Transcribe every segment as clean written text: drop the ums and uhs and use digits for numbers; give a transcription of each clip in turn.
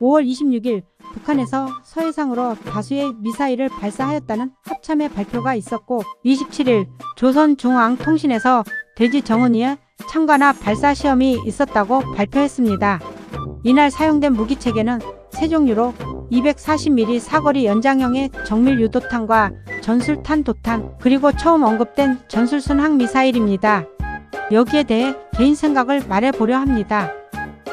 5월 26일 북한에서 서해상으로 다수의 미사일을 발사하였다는 합참의 발표가 있었고 27일 조선중앙통신에서 대지 정훈이의 참관화 발사 시험이 있었다고 발표했습니다. 이날 사용된 무기체계는 세 종류로 240mm 사거리 연장형의 정밀 유도탄과 전술탄 도탄 그리고 처음 언급된 전술순항 미사일입니다. 여기에 대해 개인 생각을 말해보려 합니다.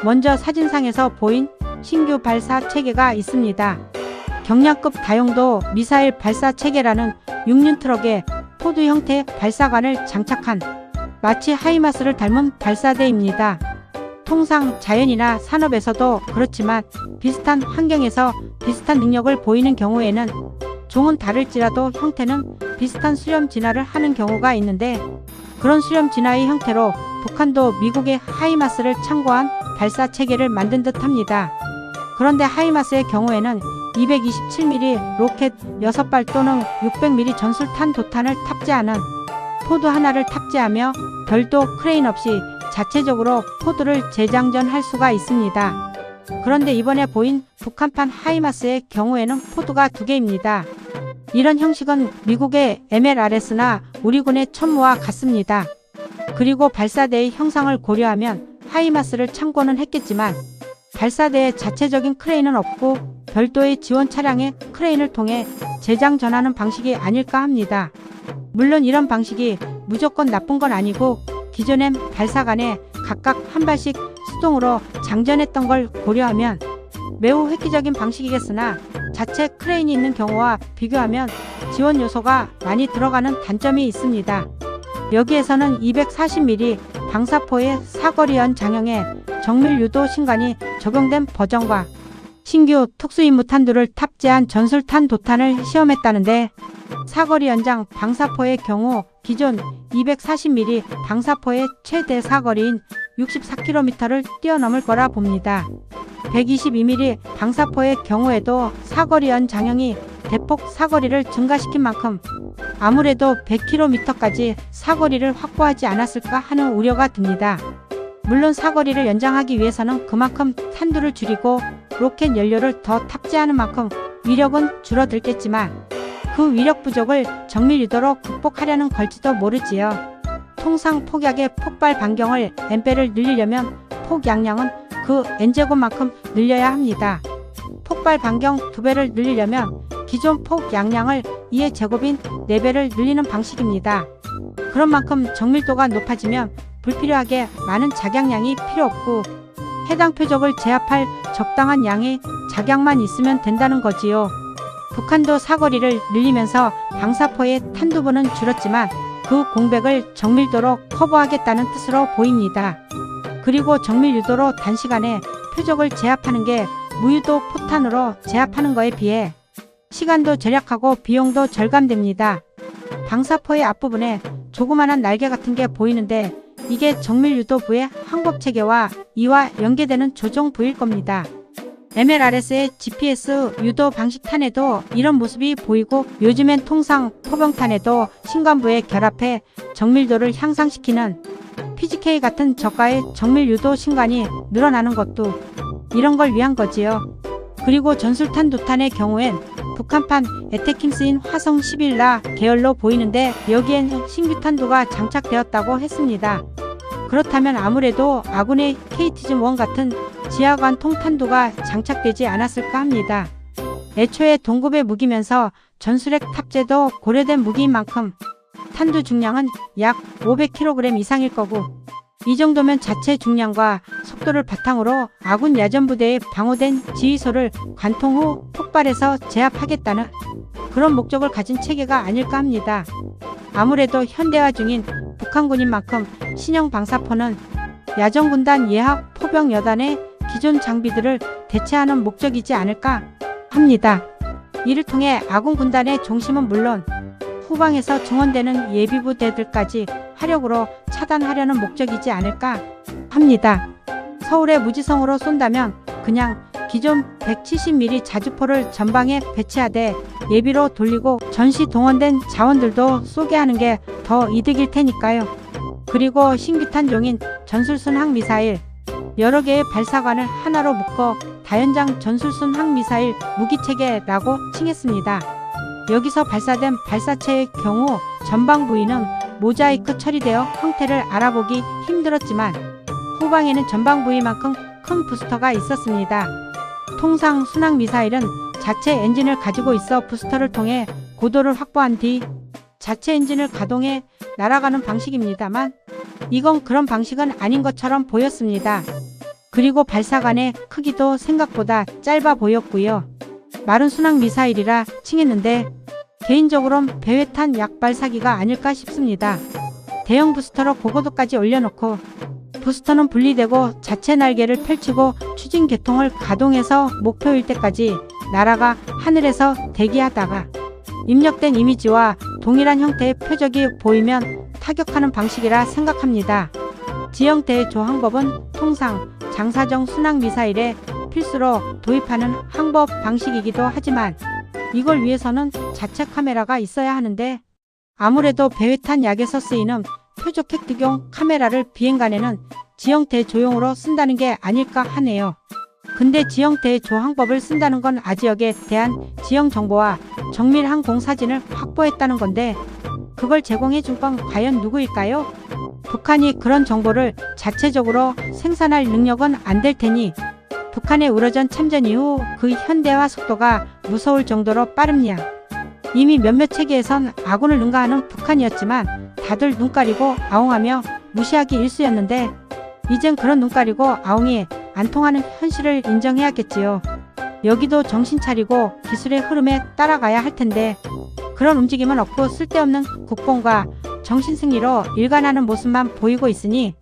먼저 사진상에서 보인 신규 발사 체계가 있습니다. 경량급 다용도 미사일 발사 체계라는 6륜 트럭에 포드 형태의 발사관을 장착한 마치 하이마스를 닮은 발사대입니다. 통상 자연이나 산업에서도 그렇지만 비슷한 환경에서 비슷한 능력을 보이는 경우에는 종은 다를지라도 형태는 비슷한 수렴 진화를 하는 경우가 있는데 그런 수렴 진화의 형태로 북한도 미국의 하이마스를 참고한 발사 체계를 만든 듯 합니다. 그런데 하이마스의 경우에는 227mm 로켓 6발 또는 600mm 전술탄 도탄을 탑재하는 포드 하나를 탑재하며 별도 크레인 없이 자체적으로 포드를 재장전할 수가 있습니다. 그런데 이번에 보인 북한판 하이마스의 경우에는 포드가 2개입니다. 이런 형식은 미국의 MLRS나 우리 군의 천무와 같습니다. 그리고 발사대의 형상을 고려하면 하이마스를 참고는 했겠지만 발사대의 자체적인 크레인은 없고 별도의 지원 차량의 크레인을 통해 재장전하는 방식이 아닐까 합니다. 물론 이런 방식이 무조건 나쁜 건 아니고 기존엔 발사관에 각각 한 발씩 수동으로 장전했던 걸 고려하면 매우 획기적인 방식이겠으나 자체 크레인이 있는 경우와 비교하면 지원 요소가 많이 들어가는 단점이 있습니다. 여기에서는 240mm 방사포의 사거리 연장형의 정밀 유도 신관이 적용된 버전과 신규 특수임무탄두를 탑재한 전술탄 도탄을 시험했다는데 사거리 연장 방사포의 경우 기존 240mm 방사포의 최대 사거리인 64km를 뛰어넘을 거라 봅니다. 122mm 방사포의 경우에도 사거리 연장형이 대폭 사거리를 증가시킨 만큼 아무래도 100km까지 사거리를 확보하지 않았을까 하는 우려가 듭니다. 물론 사거리를 연장하기 위해서는 그만큼 탄두를 줄이고 로켓 연료를 더 탑재하는 만큼 위력은 줄어들겠지만 그 위력 부족을 정밀 유도로 극복하려는 걸지도 모르지요. 통상 폭약의 폭발 반경을 n배를 늘리려면 폭 양량은 그 n제곱만큼 늘려야 합니다. 폭발 반경 2배를 늘리려면 기존 폭 양량을 2의 제곱인 4배를 늘리는 방식입니다. 그런 만큼 정밀도가 높아지면 불필요하게 많은 작양량이 필요 없고 해당 표적을 제압할 적당한 양의 작양만 있으면 된다는 거지요. 북한도 사거리를 늘리면서 방사포의 탄두부는 줄었지만 그 공백을 정밀도로 커버하겠다는 뜻으로 보입니다. 그리고 정밀 유도로 단시간에 표적을 제압하는 게 무유도 포탄으로 제압하는 거에 비해 시간도 절약하고 비용도 절감됩니다. 방사포의 앞부분에 조그마한 날개 같은 게 보이는데 이게 정밀 유도부의 항법체계와 이와 연계되는 조종 부일 겁니다. MLRS의 GPS 유도 방식탄에도 이런 모습이 보이고 요즘엔 통상 포병탄에도 신관부에 결합해 정밀도를 향상시키는 PGK 같은 저가의 정밀 유도 신관이 늘어나는 것도 이런 걸 위한 거지요. 그리고 전술탄 도탄의 경우엔 북한판 에테킴스인 화성 11라 계열로 보이는데 여기엔 신규 탄두가 장착되었다고 했습니다. 그렇다면 아무래도 아군의 KT즘-1 같은 지하관 통탄두가 장착되지 않았을까 합니다. 애초에 동급의 무기면서 전술핵 탑재도 고려된 무기인 만큼 탄두 중량은 약 500kg 이상일 거고 이 정도면 자체 중량과 속도를 바탕으로 아군 야전부대의 방호된 지휘소를 관통 후 폭발해서 제압하겠다는 그런 목적을 가진 체계가 아닐까 합니다. 아무래도 현대화 중인 북한군인 만큼 신형 방사포는 야전군단 예하 포병 여단의 기존 장비들을 대체하는 목적이지 않을까 합니다. 이를 통해 아군 군단의 중심은 물론 후방에서 증원되는 예비부대들까지 화력으로 차단하려는 목적이지 않을까 합니다. 서울의 무지성으로 쏜다면 그냥 기존 170mm 자주포를 전방에 배치하되 예비로 돌리고 전시 동원된 자원들도 쏘게 하는 게 더 이득일 테니까요. 그리고 신규 탄종인 전술순항 미사일 여러 개의 발사관을 하나로 묶어 다연장 전술순 항미사일 무기체계라고 칭했습니다. 여기서 발사된 발사체의 경우 전방 부위는 모자이크 처리되어 형태를 알아보기 힘들었지만 후방에는 전방 부위만큼 큰 부스터가 있었습니다. 통상 순항미사일은 자체 엔진을 가지고 있어 부스터를 통해 고도를 확보한 뒤 자체 엔진을 가동해 날아가는 방식입니다만 이건 그런 방식은 아닌 것처럼 보였습니다. 그리고 발사관의 크기도 생각보다 짧아 보였고요. 마른 순항미사일이라 칭했는데 개인적으로는 배회탄 약발사기가 아닐까 싶습니다. 대형 부스터로 고고도까지 올려놓고 부스터는 분리되고 자체 날개를 펼치고 추진 계통을 가동해서 목표일 때까지 날아가 하늘에서 대기하다가 입력된 이미지와 동일한 형태의 표적이 보이면 타격하는 방식이라 생각합니다. 지형대의 조항법은 통상 장사정 순항미사일에 필수로 도입하는 항법 방식이기도 하지만 이걸 위해서는 자체 카메라가 있어야 하는데 아무래도 배회탄 약에서 쓰이는 표적 획득용 카메라를 비행간에는 지형대 조용으로 쓴다는 게 아닐까 하네요. 근데 지형대 조항법을 쓴다는 건 아지역에 대한 지형 정보와 정밀 항공 사진을 확보했다는 건데 그걸 제공해 준 건 과연 누구일까요? 북한이 그런 정보를 자체적으로 생산할 능력은 안 될 테니 북한의 우러전 참전 이후 그 현대화 속도가 무서울 정도로 빠릅니다. 이미 몇몇 체계에선 아군을 능가하는 북한이었지만 다들 눈 가리고 아웅하며 무시하기 일쑤였는데 이젠 그런 눈 가리고 아웅이 안 통하는 현실을 인정해야겠지요. 여기도 정신 차리고 기술의 흐름에 따라가야 할 텐데 그런 움직임은 없고 쓸데없는 국뽕과 정신승리로 일관하는 모습만 보이고 있으니